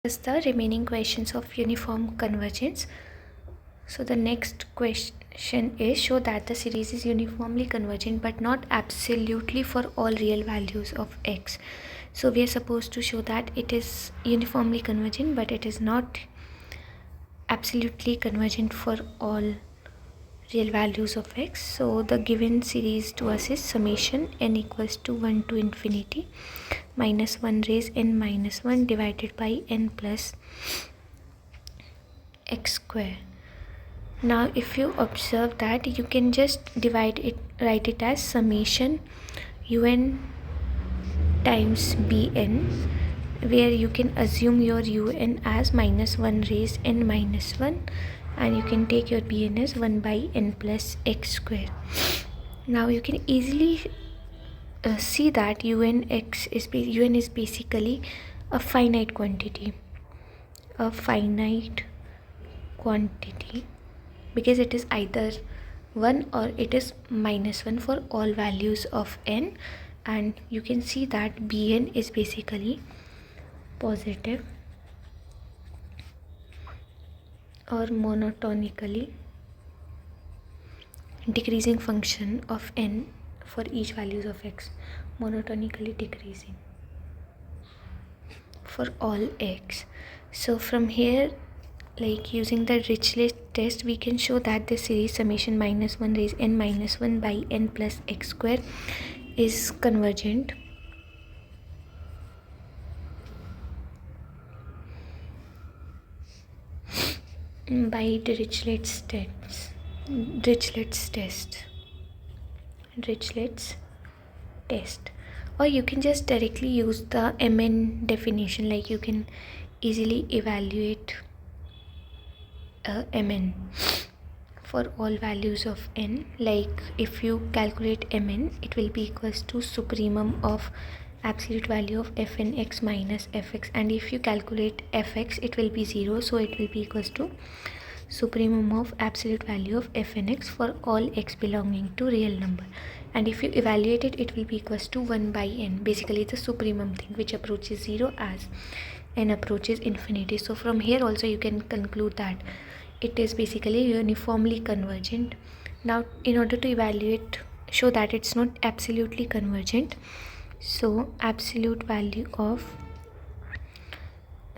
Is the remaining questions of uniform convergence. So the next question is, show that the series is uniformly convergent but not absolutely for all real values of x. So we are supposed to show that it is uniformly convergent but it is not absolutely convergent for all real values of x. So the given series to us is summation n equals to 1 to infinity minus 1 raised n minus 1 divided by n plus x square. Now if you observe that, you can just write it as summation un times bn, where you can assume your un as minus 1 raised n minus 1 and you can take your bn as 1 by n plus x square. Now you can easily see that un is basically a finite quantity, because it is either 1 or it is minus 1 for all values of n, and you can see that bn is basically positive or monotonically decreasing function of n for each values of x, monotonically decreasing for all x. So from here, like using the Dirichlet test, we can show that the series summation minus 1 raised n minus 1 by n plus x square is convergent by Dirichlet's test. Or you can just directly use the mn definition, like you can easily evaluate mn for all values of n. Like if you calculate mn, it will be equals to supremum of absolute value of fn x minus fx, and if you calculate fx, it will be 0, so it will be equals to supremum of absolute value of fn x for all x belonging to real number, and if you evaluate it, it will be equals to 1 by n, basically the supremum thing which approaches 0 as n approaches infinity. So from here also you can conclude that it is basically uniformly convergent. Now in order to show that it's not absolutely convergent, so absolute value of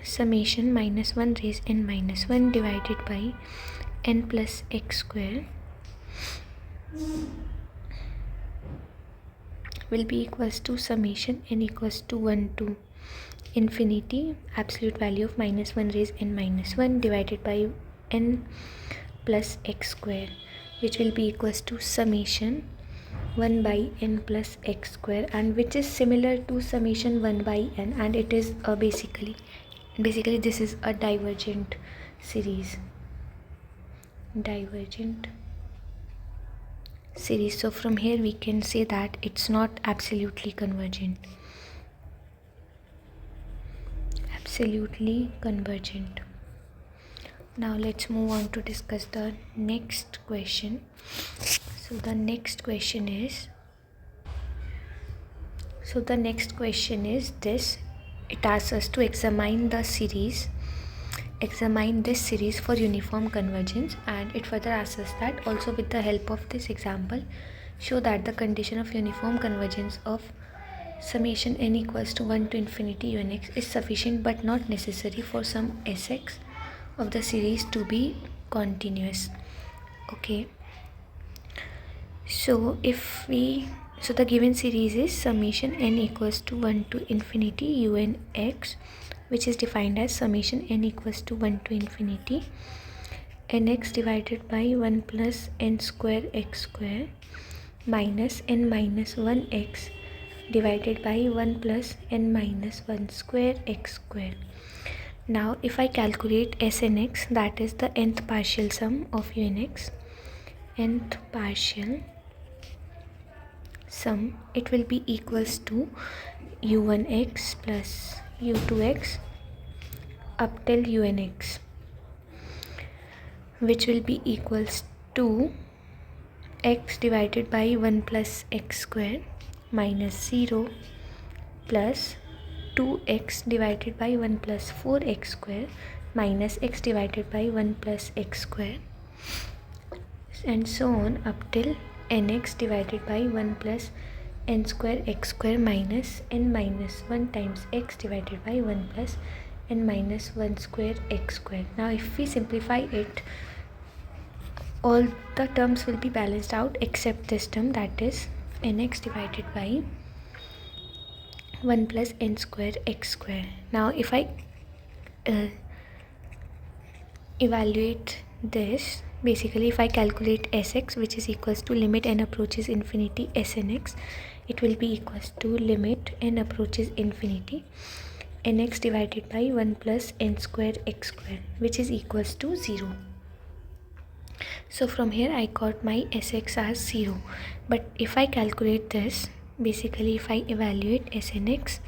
summation minus 1 raised n minus 1 divided by n plus x square will be equals to summation n equals to 1 to infinity absolute value of minus 1 raised n minus 1 divided by n plus x square, which will be equals to summation 1 by n plus x square, and which is similar to summation 1 by n, and it is basically this is a divergent series. So from here we can say that it's not absolutely convergent. Now let's move on to discuss the next question. So the next question is this. It asks us to examine this series for uniform convergence, and it further asks us that also with the help of this example, show that the condition of uniform convergence of summation n equals to 1 to infinity unx is sufficient but not necessary for some sx of the series to be continuous. Okay, so the given series is summation n equals to 1 to infinity unx, which is defined as summation n equals to 1 to infinity nx divided by 1 plus n square x square minus n minus 1x divided by 1 plus n minus 1 square x square. Now if I calculate Snx, that is the nth partial sum of unx, it will be equals to u1x plus u2x up till unx, which will be equals to x divided by 1 plus x square minus 0 plus 2x divided by 1 plus 4x square minus x divided by 1 plus x square, and so on up till nx divided by 1 plus n square x square minus n minus 1 times x divided by 1 plus n minus 1 square x square. Now if we simplify it, all the terms will be balanced out except this term, that is nx divided by 1 plus n square x square. Now if I evaluate this, basically if I calculate Sx, which is equals to limit n approaches infinity Snx, it will be equals to limit n approaches infinity nx divided by 1 plus n square x square, which is equals to 0. So from here I got my Sx as 0. But if I calculate this, basically if I evaluate Snx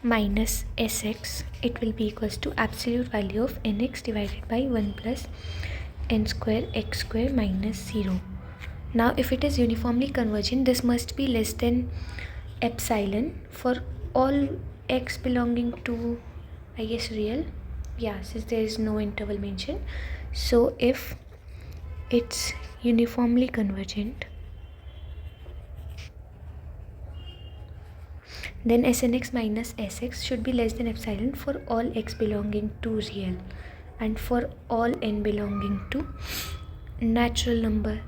minus Sx, it will be equals to absolute value of nx divided by 1 plus n square x square minus 0. Now if it is uniformly convergent, this must be less than epsilon for all x belonging to, I guess, real. Yeah, since there is no interval mentioned. So if it's uniformly convergent, then Snx minus Sx should be less than epsilon for all x belonging to real and for all n belonging to natural number.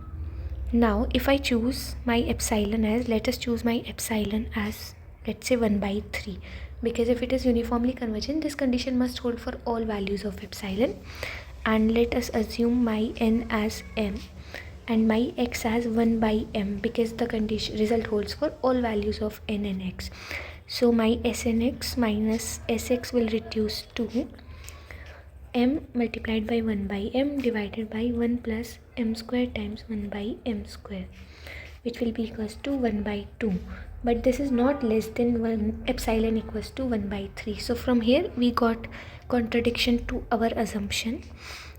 Now if I choose my epsilon as, let us choose my epsilon as, let's say 1 by 3, because if it is uniformly convergent, this condition must hold for all values of epsilon. And let us assume my n as m and my x as 1 by m, because the condition result holds for all values of n and x. So my Snx minus Sx will reduce to m multiplied by 1 by m divided by 1 plus m square times 1 by m square, which will be equals to 1 by 2. But this is not less than 1, epsilon equals to 1 by 3. So from here we got contradiction to our assumption.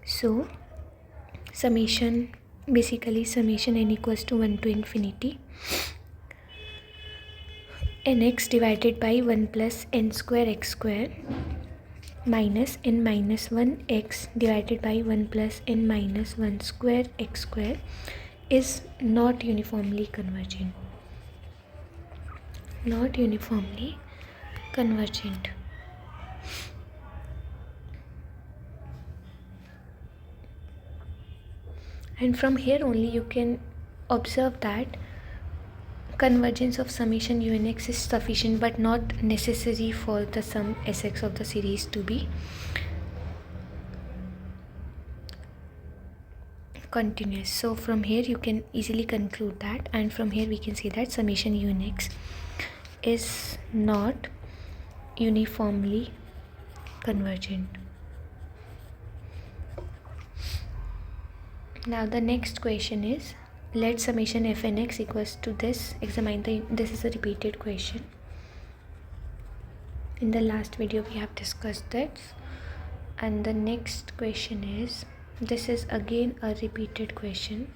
So summation, basically summation n equals to 1 to infinity nx divided by 1 plus n square x square minus n minus 1 x divided by 1 plus n minus 1 square x square is not uniformly convergent. Not uniformly convergent. And from here only you can observe that convergence of summation unx is sufficient but not necessary for the sum Sx of the series to be continuous. So from here you can easily conclude that, and from here we can say that summation unx is not uniformly convergent. Now the next question is, let summation fnx equals to this. This is a repeated question. In the last video we have discussed this, and the next question is, this is again a repeated question.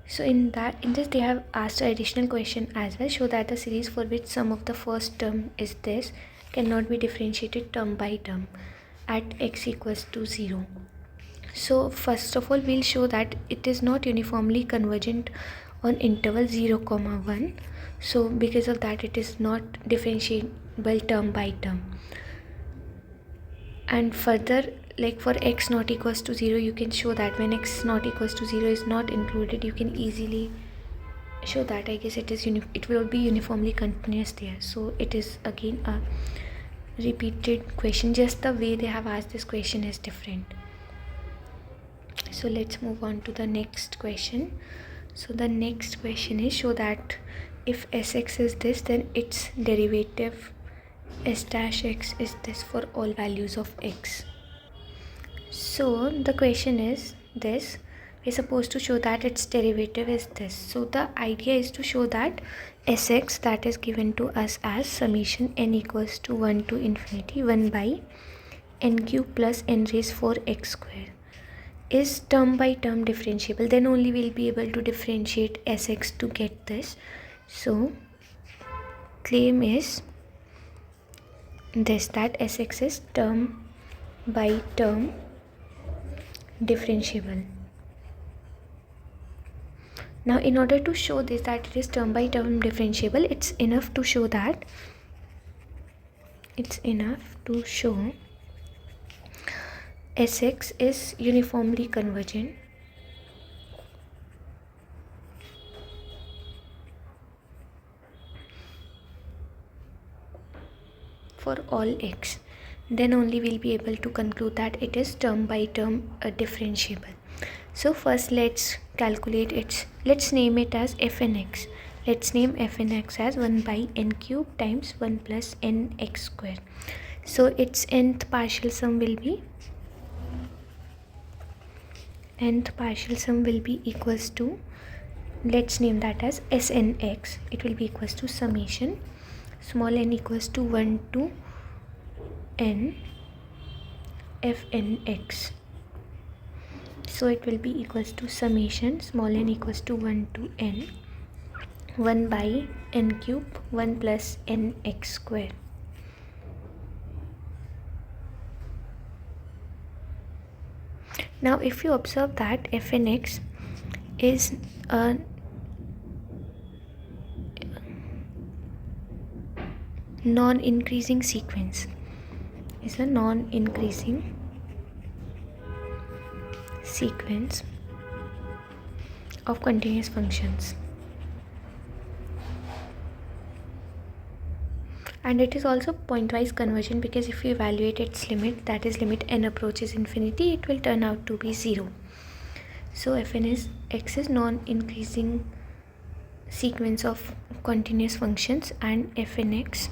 So in this they have asked an additional question as well. Show that the series for which sum of the first term is this cannot be differentiated term by term at x equals to 0. So first of all we'll show that it is not uniformly convergent on interval 0, 1. So because of that it is not differentiable term by term. And further, like for x not equals to 0, you can show that when x not equals to 0 is not included, you can easily show that, I guess, it will be uniformly continuous there. So it is again a repeated question, just the way they have asked this question is different. So let's move on to the next question. So the next question is, show that if Sx is this, then its derivative s dash x is this for all values of x. So the question is this, we're supposed to show that its derivative is this. So the idea is to show that Sx, that is given to us as summation n equals to 1 to infinity 1 by n cube plus n raised 4 x square, is term by term differentiable. Then only we'll be able to differentiate Sx to get this. So claim is this, that Sx is term by term differentiable. Now in order to show this, that it is term by term differentiable, it's enough to show Sx is uniformly convergent for all x. Then only we'll be able to conclude that it is term by term differentiable. So first let's calculate let's name it as fnx. Let's name fnx as 1 by n cube times 1 plus nx square. So its nth partial sum will be equals to, let's name that as snx. It will be equals to summation small n equals to 1 to n fnx. So it will be equals to summation small n equals to 1 to n 1 by n cube 1 plus nx square. Now if you observe that fnx is a non-increasing sequence, of continuous functions, and it is also pointwise convergent, because if you evaluate its limit, that is limit n approaches infinity, it will turn out to be 0. So fnx is non-increasing sequence of continuous functions, and fnx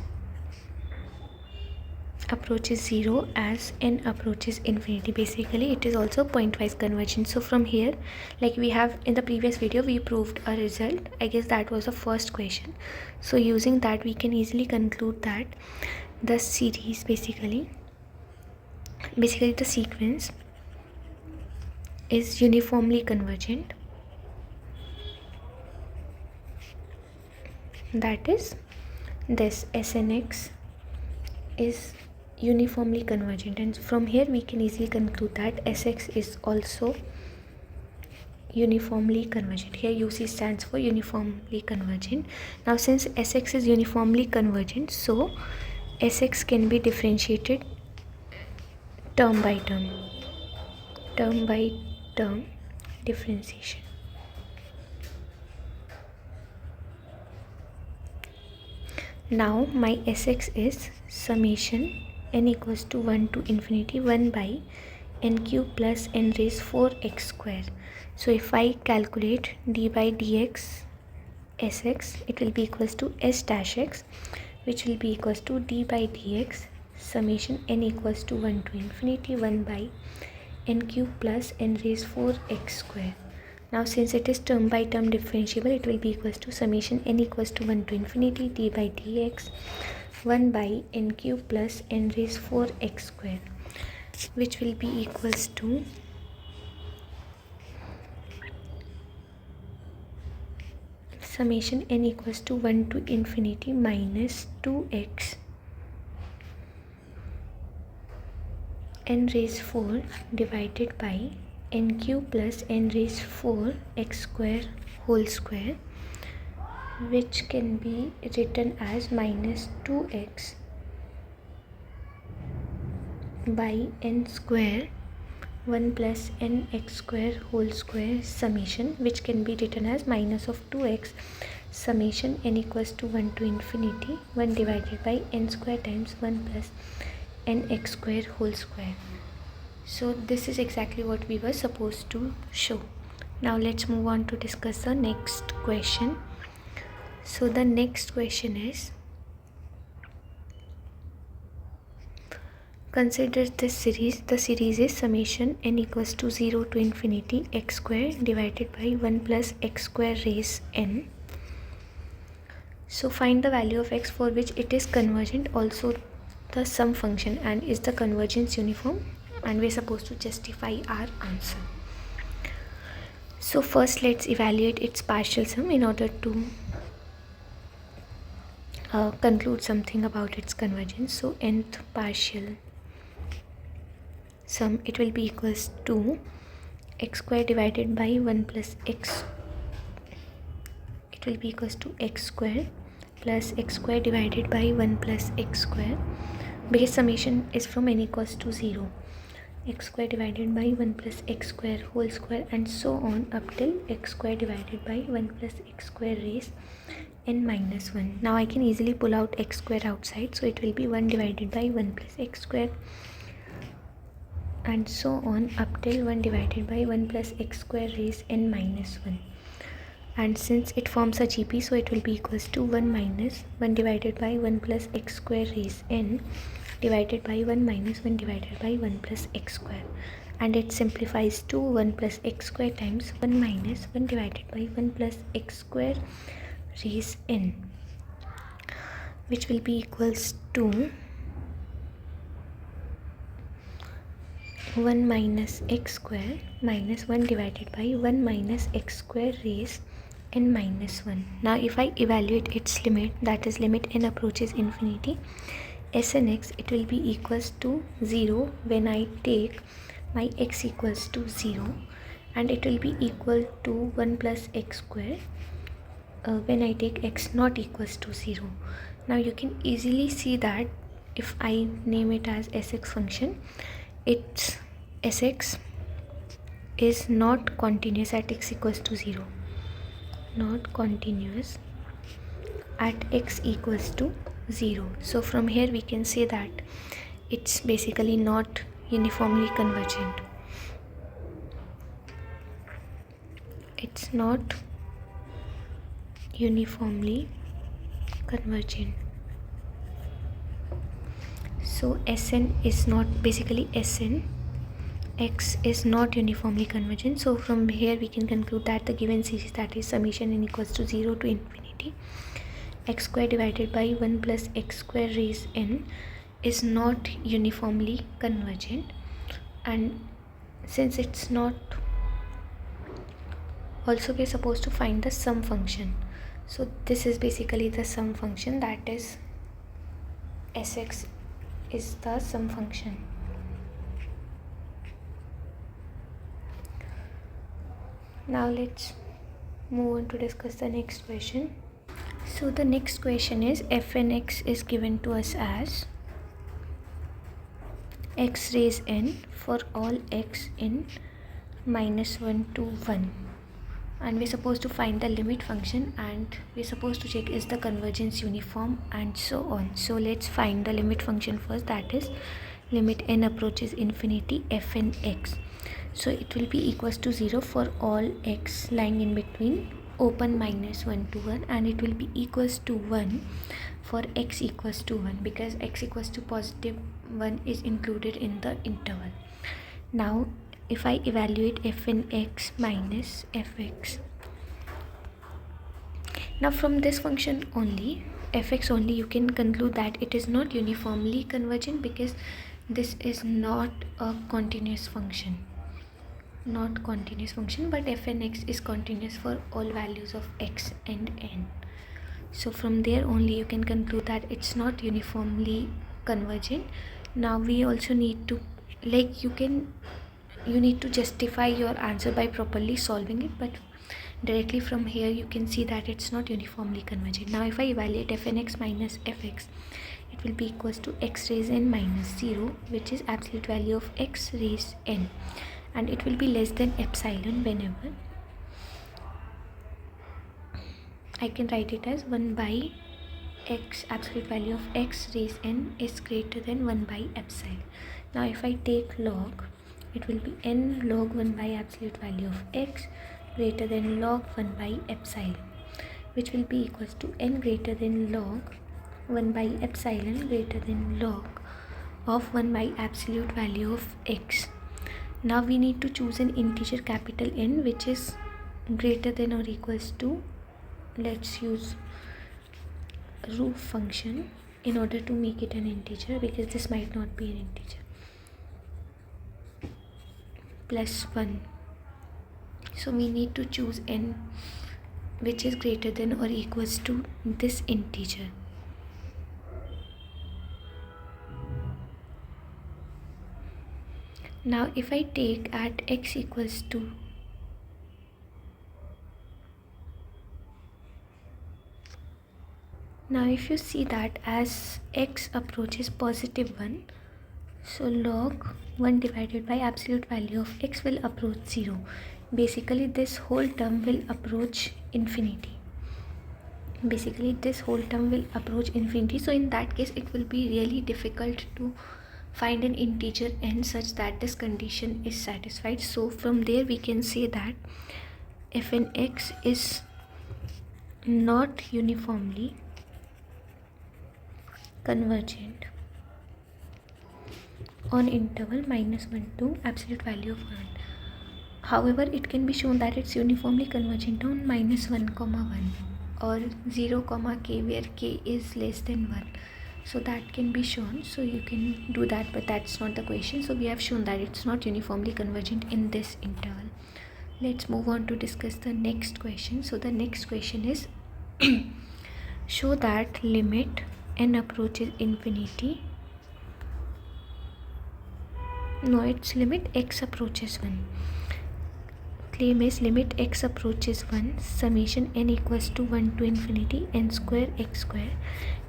approaches 0 as n approaches infinity. Basically it is also pointwise convergence. So from here, like we have in the previous video, we proved a result. I guess that was the first question. So using that, we can easily conclude that the series basically the sequence is uniformly convergent. That is, this snx is uniformly convergent, and from here we can easily conclude that Sx is also uniformly convergent. Here UC stands for uniformly convergent. Now since Sx is uniformly convergent, so Sx can be differentiated term by term differentiation. Now my Sx is summation n equals to 1 to infinity 1 by n cube plus n raised 4x square. So if I calculate d by dx Sx, it will be equals to s dash x, which will be equals to d by dx summation n equals to 1 to infinity 1 by n cube plus n raised 4x square. Now since it is term by term differentiable, it will be equals to summation n equals to 1 to infinity d by dx 1 by n cube plus n raised 4x square, which will be equals to summation n equals to 1 to infinity minus 2x n raised 4 divided by n cube plus n raised 4 x square whole square, which can be written as minus 2x by n square 1 plus n x square whole square summation, which can be written as minus of 2x summation n equals to 1 to infinity 1 divided by n square times 1 plus n x square whole square. So this is exactly what we were supposed to show. Now let's move on to discuss the next question. So the next question is, consider this series. The series is summation n equals to 0 to infinity x square divided by 1 plus x square raised n. So find the value of x for which it is convergent, also the sum function, and is the convergence uniform, and we're supposed to justify our answer. So first let's evaluate its partial sum in order to conclude something about its convergence. So nth partial sum, it will be equals to x square divided by 1 plus x. It will be equals to x square plus x square divided by 1 plus x square. Base summation is from n equals to 0. X square divided by 1 plus x square whole square, and so on up till x square divided by 1 plus x square raised n minus 1. Now I can easily pull out x square outside, so it will be 1 divided by 1 plus x square, and so on up till 1 divided by 1 plus x square raised n minus 1. And since it forms a GP, so it will be equals to 1 minus 1 divided by 1 plus x square raised n divided by 1 minus 1 divided by 1 plus x square, and it simplifies to 1 plus x square times 1 minus 1 divided by 1 plus x square raised n, which will be equals to 1 minus x square minus 1 divided by 1 minus x square raised n minus 1. Now if I evaluate its limit, that is limit n approaches infinity, Sn x, it will be equals to 0 when I take my x equals to 0, and it will be equal to 1 plus x square when I take x not equals to 0. Now you can easily see that if I name it as Sx function, its Sx is not continuous at x equals to 0. Not continuous at x equals to 0. So from here we can say that it's basically not uniformly convergent. It's not uniformly convergent. So Sn is not, basically Sn x is not uniformly convergent. So from here we can conclude that the given series, that is summation n equals to 0 to infinity x square divided by 1 plus x square raised n, is not uniformly convergent. And since it's not, also we're supposed to find the sum function. So this is basically the sum function, that is Sx is the sum function. Now let's move on to discuss the next question. So the next question is fnx is given to us as x raised n for all x in minus 1 to 1, and we're supposed to find the limit function, and we're supposed to check is the convergence uniform, and so on. So let's find the limit function first, that is limit n approaches infinity fnx. So it will be equals to 0 for all x lying in between open minus 1 to 1, and it will be equals to 1 for x equals to 1, because x equals to positive 1 is included in the interval. Now if I evaluate fnx minus fx, now from this function only, fx only, you can conclude that it is not uniformly convergent, because this is not a continuous function. Not continuous function, but fnx is continuous for all values of x and n. So from there only you can conclude that it's not uniformly convergent. Now we also need to, like, you need to justify your answer by properly solving it, but directly from here you can see that it's not uniformly convergent. Now if I evaluate fnx minus fx, it will be equals to x raised n minus 0, which is absolute value of x raised n, and it will be less than epsilon whenever I can write it as 1 by x, absolute value of x raised n is greater than 1 by epsilon. Now if I take log, it will be n log 1 by absolute value of x greater than log 1 by epsilon, which will be equals to n greater than log 1 by epsilon greater than log of 1 by absolute value of x. Now we need to choose an integer capital N which is greater than or equals to, let's use roof function in order to make it an integer, because this might not be an integer, plus 1. So we need to choose n which is greater than or equals to this integer. Now if I take at x equals to now if you see that as x approaches positive 1, so log 1 divided by absolute value of x will approach 0. Basically this whole term will approach infinity. So in that case it will be really difficult to find an integer n such that this condition is satisfied. So from there we can say that fnx is not uniformly convergent on interval -1 to absolute value of 1. However, it can be shown that it's uniformly convergent on -1, 1 or 0, k, where k is less than 1. So that can be shown. So you can do that, but that's not the question. So we have shown that it's not uniformly convergent in this interval. Let's move on to discuss the next question. So the next question is show that limit n approaches infinity. No, it's limit x approaches 1. Claim is limit x approaches 1 summation n equals to 1 to infinity n square x square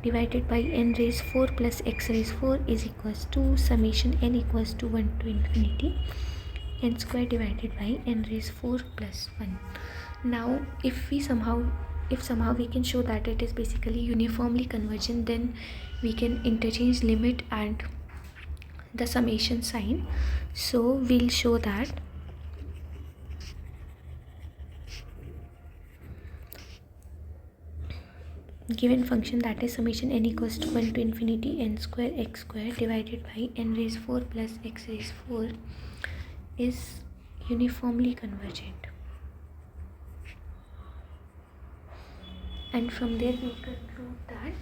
divided by n raised 4 plus x raised 4 is equals to summation n equals to 1 to infinity n square divided by n raised 4 plus 1. Now if somehow we can show that it is basically uniformly convergent, then we can interchange limit and the summation sign. So we'll show that given function, that is summation n equals to 1 to infinity n square x square divided by n raised 4 plus x raised 4 is uniformly convergent. And from there we conclude that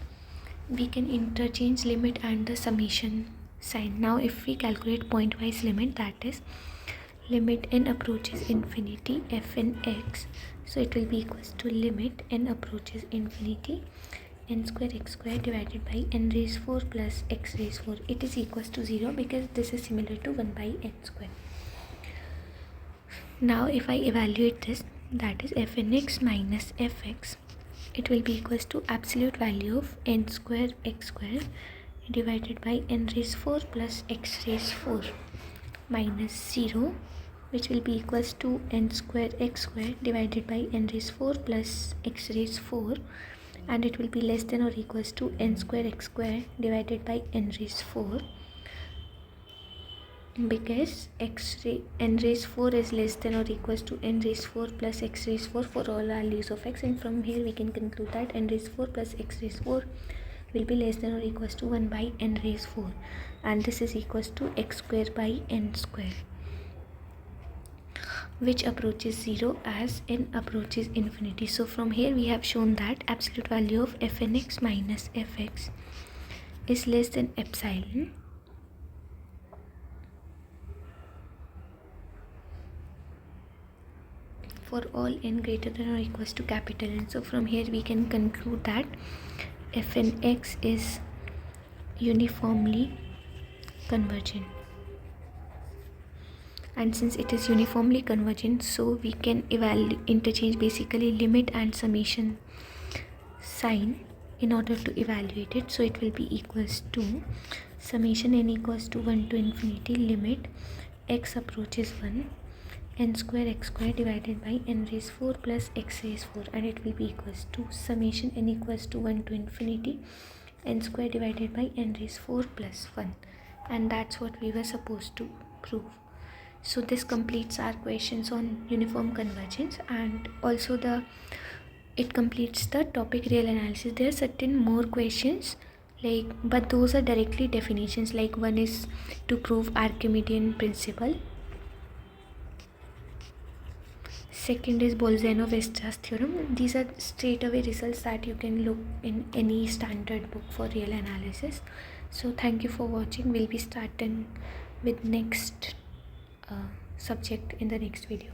we can interchange limit and the summation sign. Now if we calculate pointwise limit, that is limit n approaches infinity fnx, so it will be equals to limit n approaches infinity n square x square divided by n raised 4 plus x raised 4. It is equals to 0 because this is similar to 1 by n square. Now if I evaluate this, that is fnx minus fx, it will be equals to absolute value of n square x square divided by n raised 4 plus x raised 4 minus 0, which will be equals to n square x square divided by n raised 4 plus x raised 4, and it will be less than or equals to n square x square divided by n raised 4, because n raised 4 is less than or equals to n raised 4 plus x raised 4 for all values of x, and from here we can conclude that n raised 4 plus x raised 4 will be less than or equals to 1 by n raised 4, and this is equals to x square by n square, which approaches 0 as n approaches infinity. So from here we have shown that absolute value of fnx minus fx is less than epsilon for all n greater than or equals to capital N. So from here we can conclude that fnx is uniformly convergent, and since it is uniformly convergent, so we can interchange basically limit and summation sign in order to evaluate it. So it will be equals to summation n equals to 1 to infinity limit x approaches 1 n square x square divided by n raised 4 plus x raised 4, and it will be equals to summation n equals to 1 to infinity n square divided by n raised 4 plus 1, and that's what we were supposed to prove. So this completes our questions on uniform convergence, and also it completes the topic real analysis. There are certain more questions, but those are directly definitions. Like one is to prove Archimedean principle, second is Bolzano-Weierstrass theorem. These are straight away results that you can look in any standard book for real analysis. So thank you for watching. We'll be starting with next subject in the next video.